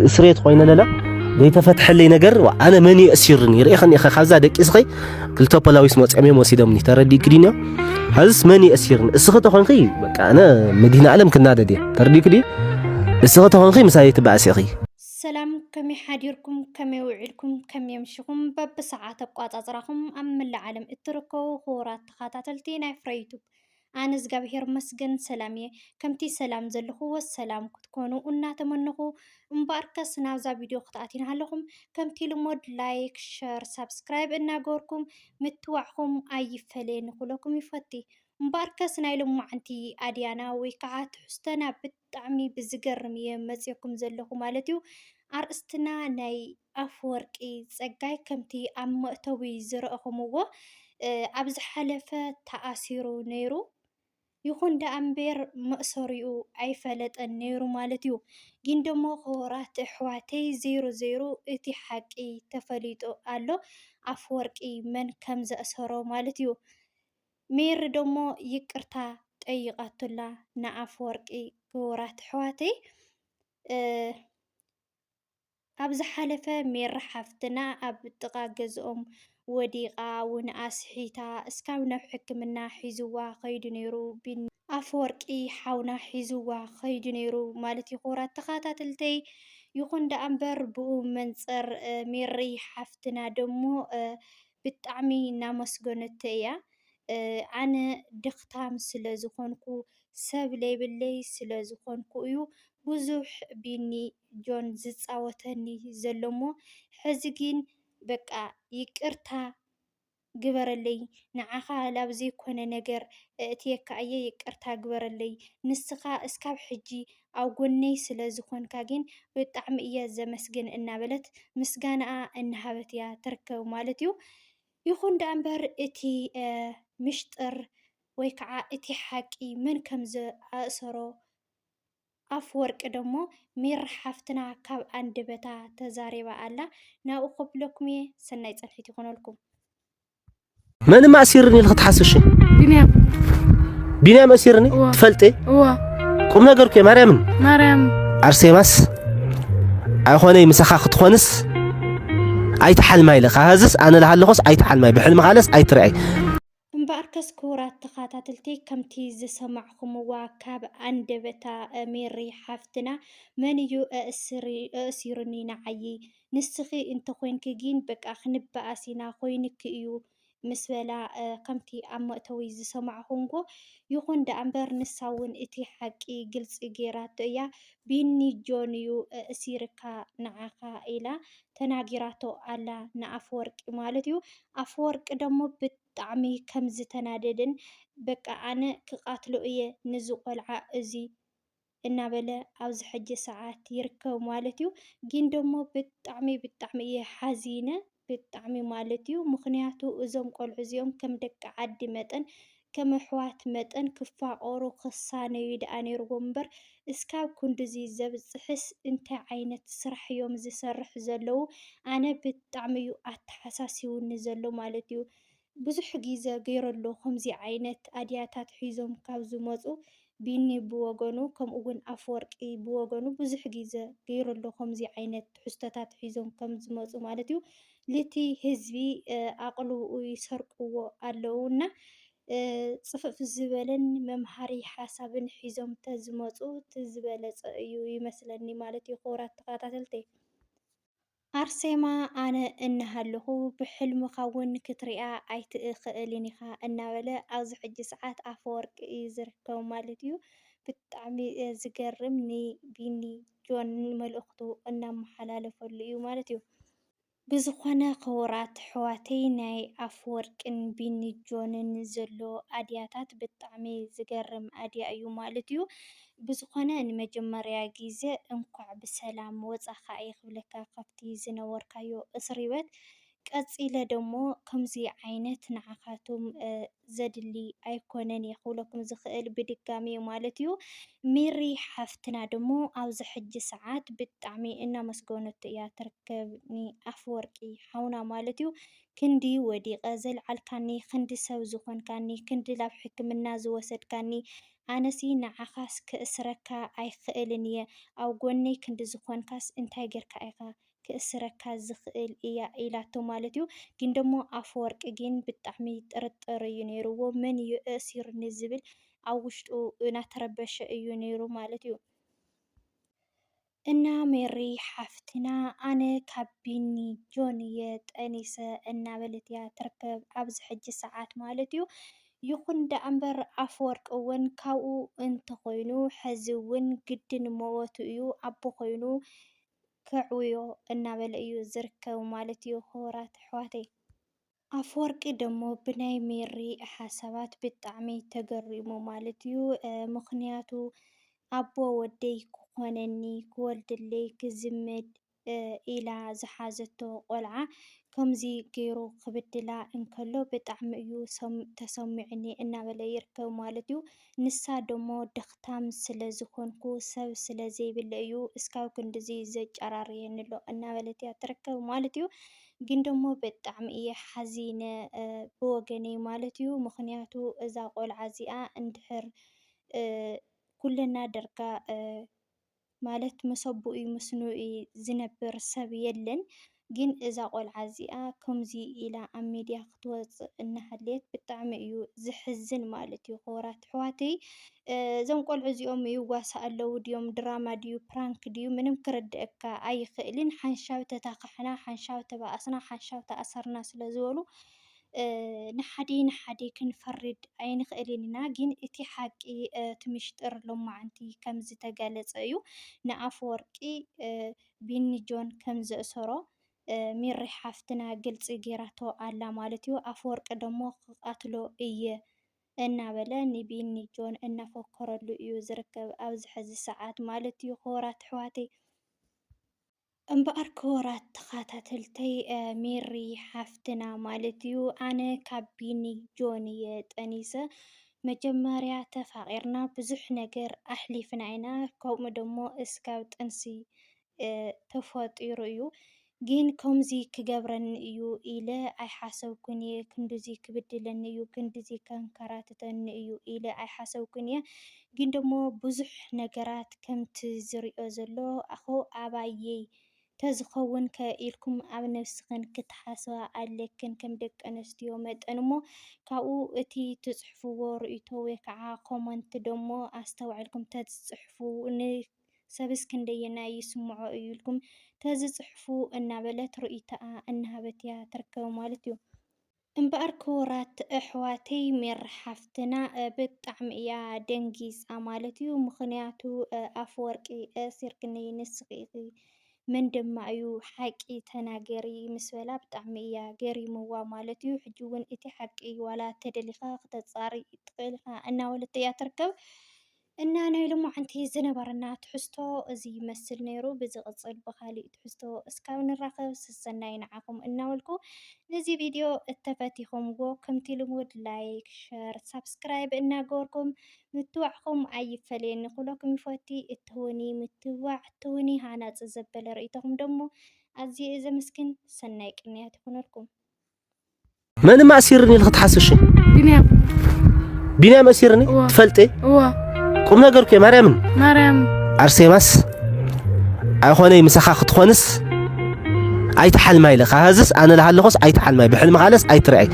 እስሬት ኮይነ ለላ ዘይተፈትሐለይ ነገር ኣነ መን ይእሲርኒ ርኢኸኒ ኢኸ ካብዛ ደቂስኺ ክልተ ፖላዊስ መፅዕሜም ወሲዶምኒ ተረዲእክ ዲንዮ ሕዝስ መን ይእሲርኒ እስኺ ተኾንኺ በቃ ኣነ መዲና ዓለም ክናደድ እየ ተረዲእክ ዲ እስኺ ተኾንኺ ምሳይ ትባእሲ ኢኺ ሰላም ከመይ ሓዲርኩም ከመይ ውዒልኩም ከመይ ምሽኹም በብሰዓት ኣቋፃፅራኹም ኣብ መላእ ዓለም እትርከቡ ክቡራት ተኸታተልቲ ናይ ፍረ ዩቱብ ኣነ እግዚኣብሔር መስገን ሰላም እየ ከምቲ ሰላም ዘለኹ ወሰላም ክትኮኑ እናተመነኹ እምበኣርከስ ናብዛ ቪድዮ ክትኣቲና ኣለኹም ከምቲ ልሙድ ላይክ ሸር ሳብስክራይብ እናገበርኩም ምትዋዕኹም ኣይፈለየን ክብለኩም ይፈቲ እምበኣርከስ ናይ ሎማዓንቲ ኣድያና ወይ ከዓ ትሕዝቶና ብጣዕሚ ብዝገርም እየ መፂአኩም ዘለኹ ማለት እዩ ኣርእስትና ናይ ኣፈወርቂ ፀጋይ ከምቲ ኣብ መእተዊ ዝረአኹምዎ ኣብ ዝሓለፈ ተኣሲሩ ነይሩ ይኹን ደኣ እምበር መእሰሪኡ ኣይፈለጠን ነይሩ ማለት እዩ ግን ደሞ ክቡራት ኣሕዋተይ ዜሮ ዜሮ እቲ ሓቂ ተፈሊጡ ኣሎ ኣፈወርቂ መን ከም ዘእሰሮ ማለት እዩ ሜሪ ደሞ ይቅርታ ጠይቃቱላ ንኣፈወርቂ ክቡራት ኣሕዋተይ ኣብ ዝሓለፈ ሜሪ ሓፍትና ኣብ ጥቓ ገዝኦም ወዲቓ እውን ኣስሒታ እስካብ ናብ ሕክምና ሒዝዋ ከይዱ ነይሩ ኣፈወርቂ ሓውና ሒዝዋ ከይዱ ነይሩ ማለት እዩ ክቡራት ተኸታተልተይ ይኹን ደኣ እምበር ብኡ መንፀር ሜሪ ሓፍትና ደሞ ብጣዕሚ እናመስገነቶ እያ ኣነ ድኽታም ስለ ዝኾንኩ ሰብ ዘይብለይ ስለ ዝኾንኩ እዩ ብዙሕ ቢኒ ጆን ዝፃወተኒ ዘሎ እሞ ሕዚ ግን በቃ ይቅርታ ግበረለይ ንዓኻ ላብ ዘይኮነ ነገር እትየካ እየ ይቅርታ ግበረለይ ንስኻ እስካብ ሕጂ ኣብ ጎነይ ስለ ዝኾንካ ግን ብጣዕሚ እየ ዘመስግን እናበለት ምስጋናኣ እናሃበት እያ ትርከብ ማለት እዩ ይኹን ደኣ እምበር እቲ ምሽጥር ወይ ከዓ እቲ ሓቂ መን ከም ዝኣእሰሮ ኣፈወርቂ ደሞ ሜሪ ሓፍትና ካብ ኣንደበታ ተዛሪባ ኣላ ናብኡ ከፍለኩም እየ ሰናይ ፀንሒት ይኹነልኩም መን ማእሲርኒ ኢልክ ትሓስሽ ቢንያም ኣሲርኒ ትፈልጢ ቁም ነገር ኮ ማርያም ኣርሴማስ ኣይኾነይ ምሳኻ ክትኾንስ ኣይተሓልማይ ኢለኻ ህዝስ ኣነ ለሃለኾስ ኣይተሓልማይ ብሕልሚ ካለስ ኣይትርአይ እምበኣርከስ ክቡራት ተኸታተልቲ ከምቲ ዝሰማዕኹምዋ ካብ ኣንደበታ ሜሪ ሓፍትና መን እዩ ኣእሲሩኒ ንዓይ ንስኺ እንተኮይንክ ግን በቃ ክንበኣስ ኢና ኮይንክ እዩ ምስ በላ ከምቲ ኣብ መእተዊ ዝሰማዕኹምዎ ይኹን ደኣ እምበር ንሳ እውን እቲ ሓቂ ግልፂ ገይራቶ እያ ቢኒ ጆን እዩ ኣእሲርካ ንዓኻ ኢላ ተናጊራቶ ኣላ ንኣፈወርቂ ማለት እዩ ኣፈወርቂ ደሞ ብጣዕሚ ከም ዝተናደደን በቃ ኣነ ክቃትሎ እየ ንዚ ቆልዓ እዚ እናበለ ኣብዚ ሕጂ ሰዓት ይርከብ ማለት እዩ ግን ደሞ ብጣዕሚ እየ ሓዚነ ብጣዕሚ ማለት እዩ ምክንያቱ እዞም ቆልዑ እዚኦም ከም ደቂ ዓዲ መጠን ከም ኣሕዋት መጠን ክፋቀሩ ክሳነዩ ደኣ ነይርዎ እምበር እስካብ ክንድዚ ዘብፅሕስ እንታይ ዓይነት ስራሕ እዮም ዝሰርሑ ዘለው ኣነ ብጣዕሚ እዩ ኣተሓሳሲቡኒ ዘሎ ማለት እዩ ብዙሕ ግዜ ገይረሎ ከምዚ ዓይነት ኣድያታት ሒዞም ካብ ዝመፁ ቢኒ ብወገኑ ከምኡ እውን ኣፈወርቂ ብወገኑ ብዙሕ ግዜ ገይረሎ ከምዚ ዓይነት ትሕዝቶታት ሒዞም ከም ዝመፁ ማለት እዩ ልቲ ህዝቢ ኣቕልብኡ ይሰርቅዎ ኣለውና ፅፍፍ ዝበለን መምሃሪ ሓሳብን ሒዞም ተዝመፁ ትዝበለፀ እዩ ይመስለኒ ማለት እዩ ክቡራት ተኸታተልተይ ኣርሴማ ኣነ እናሃለኹ ብሕልምኻ እውን ክትሪኣ ኣይትኽእልን ኢኻ እናበለ ኣብዚ ሕጂ ሰዓት ኣፈወርቂ እዩ ዝርከብ ማለት እዩ ብጣዕሚ ዝገርም ንቢኒ ጆን መልእኽቱ እናመሓላለፈሉ እዩ ማለት እዩ ብዝኾነ ክቡራት ኣሕዋተይ ናይ ኣፈወርቅን ቢኒ ጆንን ዘሎ ኣድያታት ብጣዕሚ ዝገርም ኣድያ እዩ ማለት እዩ ብዝኾነ ንመጀመርያ ግዜ እንኳዕ ብሰላም ወፃእካ እየ ክብለካ ካብቲ ዝነበርካዮ እስር ቤት ቀፂለ ደሞ ከምዚ ዓይነት ንዓኻቶም ዘድሊ ኣይኮነን የኽብለኩም ዝኽእል ብድጋሚ ማለት እዩ። ሜሪ ሓፍትና ደሞ ኣብዚ ሕጂ ሰዓት ብጣዕሚ እናመስገነቶ እያ ትርከብ ንኣፈወርቂ ሓውና ማለት እዩ። ክንዲ ወዲቐ ዘለዓልካኒ፣ ክንዲ ሰብ ዝኾንካኒ፣ ክንዲ ላብ ሕክምና ዝወሰድካኒ ኣነሲ ንዓኻስ ክእስረካ ኣይኽእልን እየ ኣብ ጎነይ ክንዲ ዝኾንካስ እንታይ ጌርካ ኢኻ ክእስረካ ዝኽእል እያ ኢላቶ ማለት እዩ። ግን ደሞ ኣፈወርቂ ግን ብጣዕሚ ጥርጥር እዩ ነይሩዎ። መን እዩ ኣሲሩኒ ዝብል ኣብ ውሽጡ እናተረበሸ እዩ ነይሩ ማለት እዩ። እና ሜሪ ሓፍትና ኣነ ካብ ቢኒ ጆን የጠኒሰ እናበለት እያ ትርከብ ኣብዚ ሕጂ ሰዓት ማለት እዩ። ይኹን ደኣምበር ኣፈወርቂ እውን ካብኡ እንተኾይኑ ሕዚ እውን ግድን ሞወቱ እዩ ኣቦ ኮይኑ ከዕውዮ እናበለ እዩ ዝርከብ ማለት እዩ። ክቡራት ኣሕዋተይ ኣፈወርቂ ደሞ ብናይ ሜሪ ሓሳባት ብጣዕሚ ተገሪሙ ማለት እዩ። ምክንያቱ ኣቦ ወደይ ክኾነኒ ክወልደለይ ክዝምድ ኢላ ዝሓዘቶ ቆልዓ ከምዚ ገይሩ ክብድላ እንከሎ ብጣዕሚ እዩ ተሰሚዑኒ እናበለ ይርከብ ማለት እዩ። ንሳ ደሞ ደኽታም ስለ ዝኾንኩ ሰብ ስለ ዘይብለ እዩ እስካብ ክንድዚ ዘጨራርየኒ ኣሎ እናበለት እያ ትርከብ ማለት እዩ። ግን ደሞ ብጣዕሚ እየ ሓዚነ ብወገነይ ማለት እዩ። ምክንያቱ እዛ ቆልዓ እዚኣ እንድሕር ኩለና ደርጋ ማለት መሰቡኢ ምስኑኢ ዝነብር ሰብ የለን። ግን እዛ ቆልዓ እዚኣ ከምዚ ኢላ ኣብ ሚድያ ክትወፅእ እናሃለየት ብጣዕሚ እዩ ዝሕዝን ማለት እዩ። ክቡራት ኣሕዋተይ እዞም ቆልዑ እዚኦም ይዋሳ ኣለዉ ድዮም ድራማ ድዩ ፕራንክ ድዩ ምንም ክርድአካ ኣይኽእልን። ሓንሻብ ተታኻሕና፣ ሓንሻብ ተባኣስና፣ ሓንሻብ ተኣሰርና ስለ ዝበሉ ንሓደ ንሓደ ክንፈርድ ኣይንኽእልን ኢና። ግን እቲ ሓቂ እቲ ምሽጥር ሎማዓንቲ ከም ዝተገለፀ እዩ። ንኣፈወርቂ ቢኒ ጆን ከም ዘእሰሮ ሜሪ ሓፍትና ግልፂ ጌራቶ ኣላ ማለት እዩ። ኣፈወርቂ ደሞ ክቃትሎ እየ እናበለ ንቢኒ ጆን እናፎከረሉ እዩ ዝርከብ ኣብዚ ሕዚ ሰዓት ማለት እዩ። ክቡራት ኣሕዋተይ እምበኣር ክቡራት ተኸታተልተይ ሜሪ ሓፍትና ማለት እዩ ኣነ ካብ ቢኒ ጆን እየ ጠኒሰ መጀመርያ ተፋቂርና ብዙሕ ነገር ኣሕሊፍና ኢና። ከምኡ ደሞ እስካብ ጥንሲ ተፈጢሩ እዩ። ግን ከምዚ ክገብረኒ እዩ ኢለ ኣይሓሰብኩን እየ። ክንድዚ ክብድለኒ እዩ ክንድዚ ከንከራትተኒ እዩ ኢለ ኣይሓሰብኩን እየ። ግን ደሞ ብዙሕ ነገራት ከምቲ ዝሪኦ ዘሎ ኣኹ ኣባየይ ተዝኸውን ከኢልኩም ኣብ ነፍስኽን ክትሓስባ ኣለክን ከም ደቂ ኣንስትዮ መጠን እሞ ካብኡ እቲ ትፅሕፍዎ ርእቶ ወይ ከዓ ኮመንት ደሞ ኣስተውዕልኩም ተዝፅሕፉ ንሰብስ ክንደየና ይስምዖ እዩ ኢልኩም ተዝፅሕፉ እናበለት ርእይቶኣ እናሃበት እያ ትርከብ ማለት እዩ። እምበኣር ክቡራት ኣሕዋተይ ሜሪ ሓፍትና ብጣዕሚ እያ ደንጊፃ ማለት እዩ። ምክንያቱ ኣፈወርቂ ኣሲርክኒ ንስኺ ኢኺ መን ድማ እዩ ሓቂ ተናገሪ ምስ በላ ብጣዕሚ እያ ገሪምዋ ማለት እዩ። ሕጂ እውን እቲ ሓቂ ዋላ ተደሊኻ ክተፃሪ ትኽእል ኢኻ እናበለት እያ ትርከብ። እና ናይ ሎማዓንቲ ዝነበረና ትሕዝቶ እዚ ይመስል ነይሩ። ብዝቕፅል ብካሊእ ትሕዝቶ እስካብ ንራኸብ ሰናይ ንዓኹም እናበልኩ ነዚ ቪድዮ እተፈቲኹምዎ ከምቲ ልሙድ ላይክ፣ ሸር፣ ሳብስክራይብ እናገበርኩም ምትዋዕኹም ኣይፈለየኒ ኩለኩም ይፈቲ እትውኒ ምትዋዕ እትውኒ ሃናፅ ዘበለ ርእይቶኹም ደሞ ኣዝየ ዘመስግን ሰናይ ቅንያት ይኹነልኩም። መን ማእሲርኒ ኢልክ ትሓስሽ? ቢንያም ኣሲርኒ ትፈልጢ? ቁም ነገር ኮ ማርያምን ኣርሴማስ ኣይኾነይ ምሳኻ ክትኾንስ ኣይተሓልማይ ኢለኻ ህዝስ ኣነ ለሃለኾስ ኣይተሓልማይ ብሕልሚ ኻለስ ኣይትርአይ